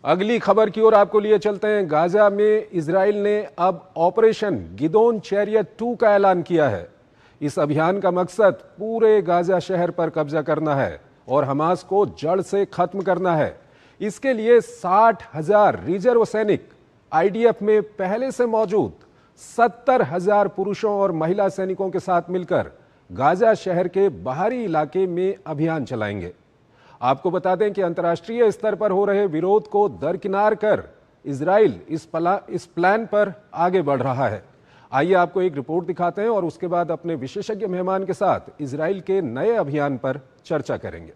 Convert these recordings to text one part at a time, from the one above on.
अगली खबर की ओर आपको लिए चलते हैं। गाजा में इजराइल ने अब ऑपरेशन गिदोन चैरियट 2 का ऐलान किया है। इस अभियान का मकसद पूरे गाजा शहर पर कब्जा करना है और हमास को जड़ से खत्म करना है। इसके लिए 60,000 रिजर्व सैनिक, आईडीएफ में पहले से मौजूद 70,000 पुरुषों और महिला सैनिकों के साथ मिलकर गाजा शहर के बाहरी इलाके में अभियान चलाएंगे। आपको बता दें कि अंतर्राष्ट्रीय स्तर पर हो रहे विरोध को दरकिनार कर इजराइल इस प्लान पर आगे बढ़ रहा है। आइए आपको एक रिपोर्ट दिखाते हैं और उसके बाद अपने विशेषज्ञ मेहमान के साथ इजराइल के नए अभियान पर चर्चा करेंगे।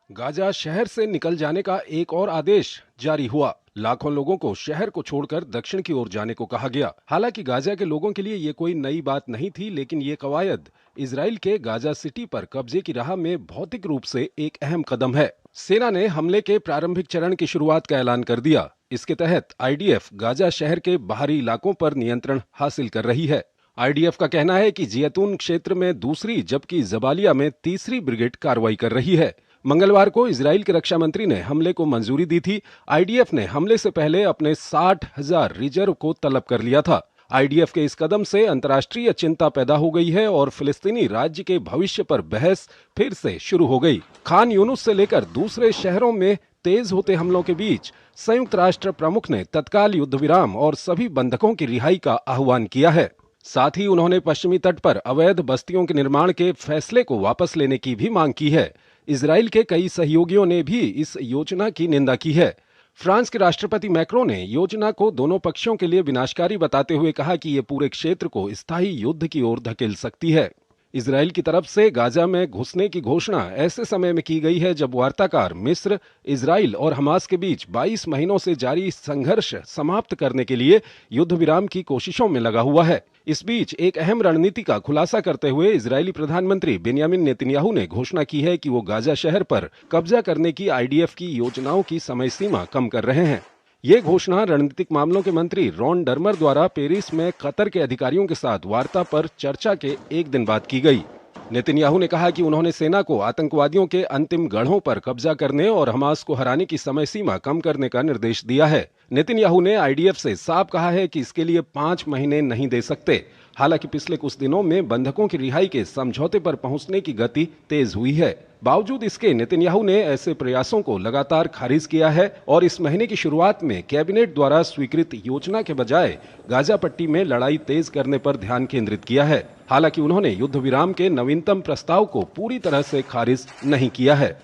गाजा शहर से निकल जाने का एक और आदेश जारी हुआ। लाखों लोगों को शहर को छोड़कर दक्षिण की ओर जाने को कहा गया। हालांकि गाजा के लोगों के लिए ये कोई नई बात नहीं थी, लेकिन ये कवायद इजराइल के गाजा सिटी पर कब्जे की राह में भौतिक रूप से एक अहम कदम है। सेना ने हमले के प्रारंभिक चरण की शुरुआत का ऐलान कर दिया। इसके तहत आईडीएफ गाजा शहर के बाहरी इलाकों पर नियंत्रण हासिल कर रही है। आईडीएफ का कहना है कि जियतून क्षेत्र में दूसरी जबकि जबालिया में तीसरी ब्रिगेड कार्रवाई कर रही है। मंगलवार को इजराइल के रक्षा मंत्री ने हमले को मंजूरी दी थी। आईडीएफ ने हमले से पहले अपने 60,000 रिजर्व को तलब कर लिया था। आईडीएफ के इस कदम से अंतर्राष्ट्रीय चिंता पैदा हो गई है और फिलिस्तीनी राज्य के भविष्य पर बहस फिर से शुरू हो गई। खान यूनुस से लेकर दूसरे शहरों में तेज होते हमलों के बीच संयुक्त राष्ट्र प्रमुख ने तत्काल युद्ध विराम और सभी बंधकों की रिहाई का आह्वान किया है। साथ ही उन्होंने पश्चिमी तट पर अवैध बस्तियों के निर्माण के फैसले को वापस लेने की भी मांग की है। इजराइल के कई सहयोगियों ने भी इस योजना की निंदा की है। फ्रांस के राष्ट्रपति मैक्रों ने योजना को दोनों पक्षों के लिए विनाशकारी बताते हुए कहा कि ये पूरे क्षेत्र को स्थायी युद्ध की ओर धकेल सकती है। इजराइल की तरफ से गाजा में घुसने की घोषणा ऐसे समय में की गई है जब वार्ताकार मिस्र, इजराइल और हमास के बीच 22 महीनों से जारी संघर्ष समाप्त करने के लिए युद्ध विराम की कोशिशों में लगा हुआ है। इस बीच एक अहम रणनीति का खुलासा करते हुए इजरायली प्रधानमंत्री बेंयामिन नेतन्याहू ने घोषणा की है कि वो गाजा शहर पर कब्जा करने की आईडीएफ की योजनाओं की समय सीमा कम कर रहे हैं। ये घोषणा रणनीतिक मामलों के मंत्री रॉन डर्मर द्वारा पेरिस में कतर के अधिकारियों के साथ वार्ता पर चर्चा के एक दिन बाद की गई। नेतन्याहू ने कहा कि उन्होंने सेना को आतंकवादियों के अंतिम गढ़ों पर कब्जा करने और हमास को हराने की समय सीमा कम करने का निर्देश दिया है। नेतन्याहू ने आईडीएफ से साफ कहा है कि इसके लिए 5 महीने नहीं दे सकते। हालांकि पिछले कुछ दिनों में बंधकों की रिहाई के समझौते पर पहुंचने की गति तेज हुई है। बावजूद इसके नेतन्याहू ने ऐसे प्रयासों को लगातार खारिज किया है और इस महीने की शुरुआत में कैबिनेट द्वारा स्वीकृत योजना के बजाय गाजा पट्टी में लड़ाई तेज करने पर ध्यान केंद्रित किया है। हालांकि उन्होंने युद्ध विराम के नवीनतम प्रस्ताव को पूरी तरह से खारिज नहीं किया है।